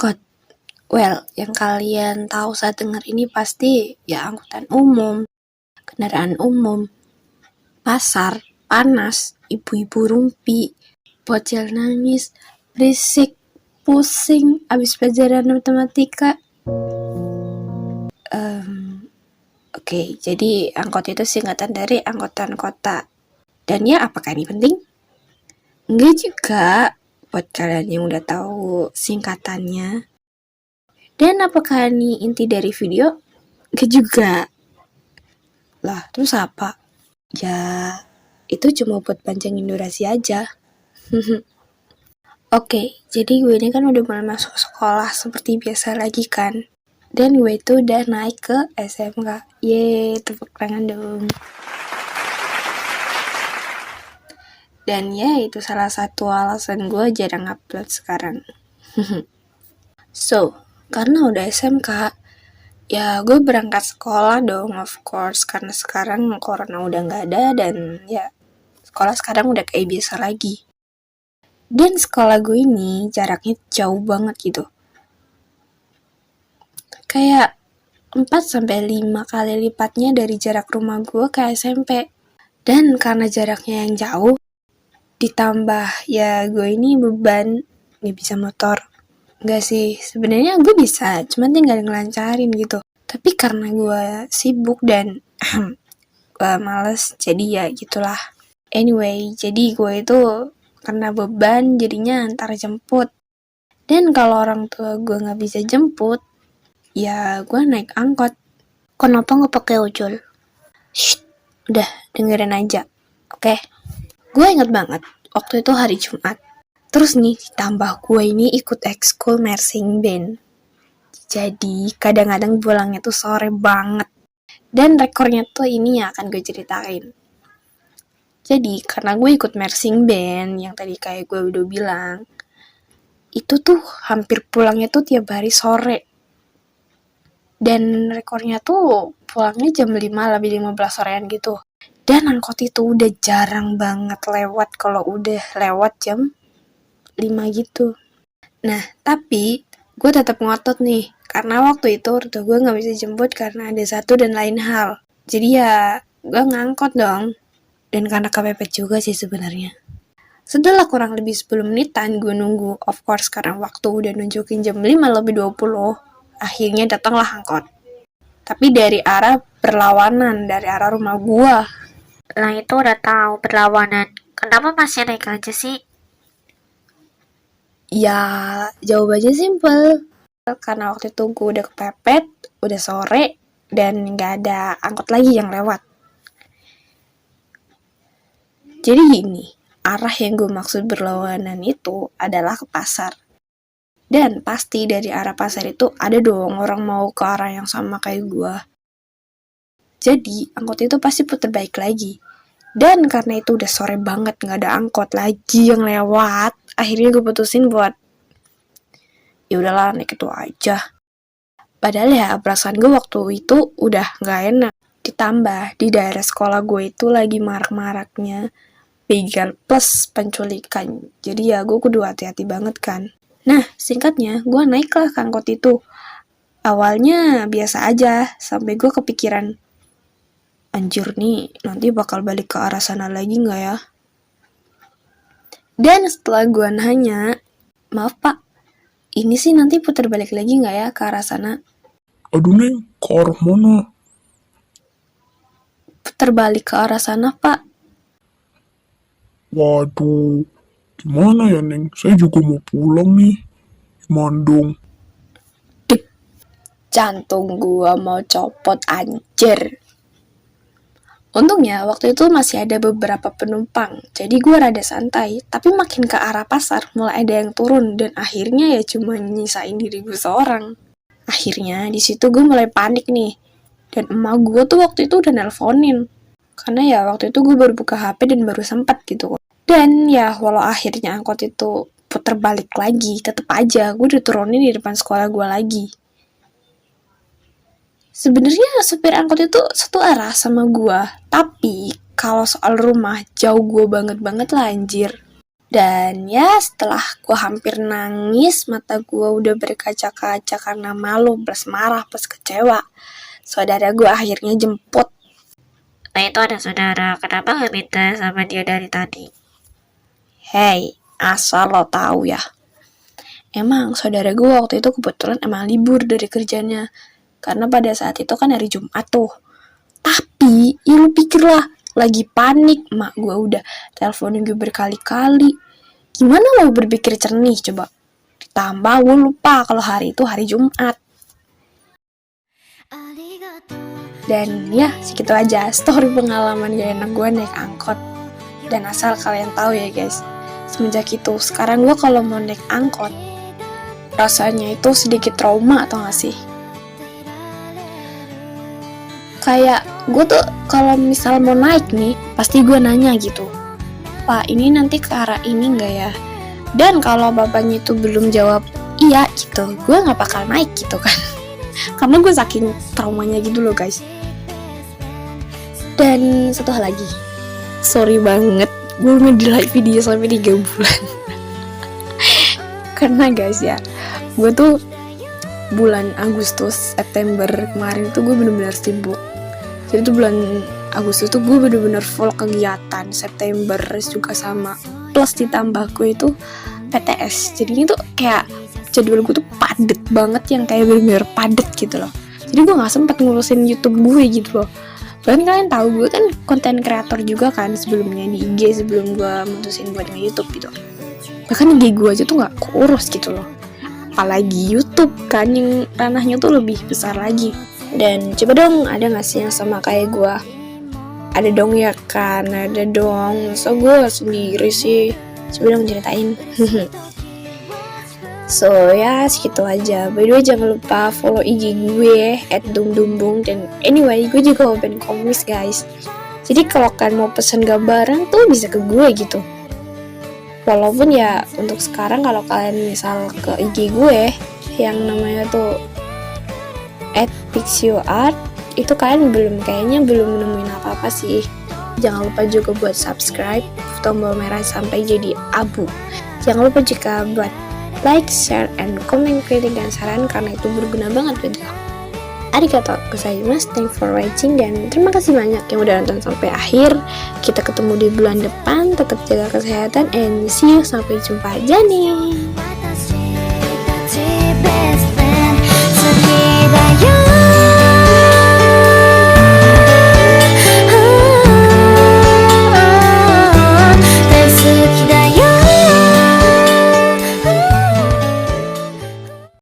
Angkot. Well, yang kalian tahu saat dengar ini pasti ya angkutan umum, kendaraan umum, pasar, panas, ibu-ibu rumpi, bocil nangis, berisik, pusing, abis pelajaran matematika. Oke, jadi angkot itu singkatan dari angkutan kota. Dan ya, apakah ini penting? Enggak juga, buat kalian yang udah tahu singkatannya. Dan apakah ini inti dari video? Enggak juga. Lah, terus apa? Ya, itu cuma buat panjangin durasi aja. Oke, jadi gue ini kan udah mulai masuk sekolah seperti biasa lagi kan. Dan gue itu udah naik ke SMK. Yeay, tepuk tangan dong. Dan ya, itu salah satu alasan gue jarang upload sekarang. So, karena udah SMK, ya gue berangkat sekolah dong, of course. Karena sekarang corona udah gak ada dan ya sekolah sekarang udah kayak biasa lagi. Dan sekolah gue ini jaraknya jauh banget gitu. Kayak 4-5 kali lipatnya dari jarak rumah gue ke SMP. Dan karena jaraknya yang jauh, ditambah ya gue ini beban gak bisa motor. Enggak sih, sebenarnya gue bisa, cuman tinggal ngelancarin gitu. Tapi karena gue sibuk dan gue males, jadi ya gitulah. Anyway, jadi gue itu karena beban jadinya antar jemput. Dan kalau orang tua gue gak bisa jemput, ya gue naik angkot. Kenapa gak pakai ojol? Shh, udah dengerin aja, oke? Gue inget banget, waktu itu hari Jumat. Terus nih, ditambah gue ini ikut ekskul marching band. Jadi, kadang-kadang pulangnya tuh sore banget. Dan rekornya tuh ini yang akan gue ceritain. Jadi, karena gue ikut marching band, yang tadi kayak gue udah bilang, itu tuh hampir pulangnya tuh tiap hari sore. Dan rekornya tuh pulangnya jam 5 lebih 15 sorean gitu. Dan angkot itu udah jarang banget lewat kalau udah lewat jam 5 gitu. Nah, tapi gue tetap ngotot nih. Karena waktu itu ortu gue gak bisa jemput karena ada satu dan lain hal. Jadi ya, gue ngangkot dong. Dan karena kepepet juga sih sebenarnya. Setelah kurang lebih 10 menitan gue nunggu, of course karena waktu udah nunjukin jam 5 lebih 20, akhirnya datanglah angkot. Tapi dari arah berlawanan, dari arah rumah gue. Lah itu udah tahu berlawanan. Kenapa masih naik aja sih? Ya, jawabannya simple. Karena waktu itu gue udah kepepet, udah sore, dan gak ada angkot lagi yang lewat. Jadi gini, arah yang gue maksud berlawanan itu adalah ke pasar. Dan pasti dari arah pasar itu ada dong orang mau ke arah yang sama kayak gue. Jadi angkot itu pasti puter balik lagi. Dan karena itu udah sore banget, gak ada angkot lagi yang lewat, akhirnya gue putusin buat ya udahlah naik itu aja. Padahal ya perasaan gue waktu itu udah gak enak. Ditambah di daerah sekolah gue itu lagi marak-maraknya begal plus penculikan. Jadi ya gue kudu hati-hati banget kan. Nah, singkatnya gue naiklah ke angkot itu. Awalnya biasa aja, sampai gue kepikiran, anjir nih, nanti bakal balik ke arah sana lagi gak ya? Dan setelah gue nanya, maaf pak, ini sih nanti putar balik lagi gak ya ke arah sana? Aduh Neng, ke arah mana? Putar balik ke arah sana pak. Waduh, gimana ya Neng? Saya juga mau pulang nih. Mandung. Dek, jantung gua mau copot anjir. Untungnya waktu itu masih ada beberapa penumpang, jadi gue rada santai. Tapi makin ke arah pasar, mulai ada yang turun dan akhirnya ya cuma nyisain diri gue seorang. Akhirnya di situ gue mulai panik nih, dan emak gue tuh waktu itu udah nelponin. Karena ya waktu itu gue baru buka HP dan baru sempat gitu. Dan ya walau akhirnya angkot itu puter balik lagi, tetep aja gue diturunin di depan sekolah gue lagi. Sebenarnya supir angkot itu satu arah sama gue, tapi kalau soal rumah jauh gue banget lah anjir. Dan ya setelah gue hampir nangis, mata gue udah berkaca-kaca karena malu plus marah plus kecewa, saudara gue akhirnya jemput. Nah itu ada saudara, kenapa gak minta sama dia dari tadi? Hey, asal lo tahu ya. Emang saudara gue waktu itu kebetulan emang libur dari kerjanya. Karena pada saat itu kan hari Jumat tuh. Tapi, ya lu pikir lah, lagi panik, mak gue udah teleponin gue berkali-kali. Gimana lo berpikir jernih coba? Ditambah gue lupa kalau hari itu hari Jumat. Dan ya segitu aja story pengalaman gak enak gue naik angkot. Dan asal kalian tahu ya guys, semenjak itu sekarang gue kalau mau naik angkot rasanya itu sedikit trauma, atau gak sih? Kayak gue tuh kalau misal mau naik nih, pasti gue nanya gitu, Pak ini nanti ke arah ini gak ya? Dan kalau bapaknya itu belum jawab iya gitu, gue gak bakal naik gitu kan. Karena gue saking traumanya gitu loh guys. Dan satu hal lagi, sorry banget gue belum di live video sampai 3 bulan. Karena guys ya, gue tuh bulan Agustus, September kemarin tuh gue bener-bener sibuk. Jadi tuh bulan Agustus tuh gue bener-bener full kegiatan. September juga sama, plus ditambah gue itu PTS. Jadinya tuh kayak jadwal gue tuh padet banget, yang kayak bener-bener padet gitu loh. Jadi gue gak sempet ngurusin YouTube gue gitu loh. Bahkan kalian tahu gue kan konten kreator juga kan sebelumnya di IG, sebelum gue mutusin buat nge-YouTube gitu. Bahkan IG gue aja tuh gak keurus gitu loh, apalagi YouTube kan yang ranahnya tuh lebih besar lagi. Dan coba dong, ada gak sih yang sama kayak gue? Ada dong ya kan, ada dong. So gue sendiri sih, coba dong ceritain. So ya segitu aja. By the way jangan lupa follow IG gue @dumdumbung. Dan anyway gue juga open komis guys. Jadi kalau kalian mau pesen gambaran tuh bisa ke gue gitu. Walaupun ya untuk sekarang kalau kalian misal ke IG gue yang namanya tuh @pixioart, itu kalian kayaknya belum nemuin apa-apa sih. Jangan lupa juga buat subscribe, tombol merah sampai jadi abu. Jangan lupa juga buat like, share, and comment, kritik, dan saran karena itu berguna banget buat gue. Arigatou gozaimasu, thanks for watching, dan terima kasih banyak yang udah nonton sampai akhir. Kita ketemu di bulan depan, tetap jaga kesehatan, and see you, sampai jumpa aja nih.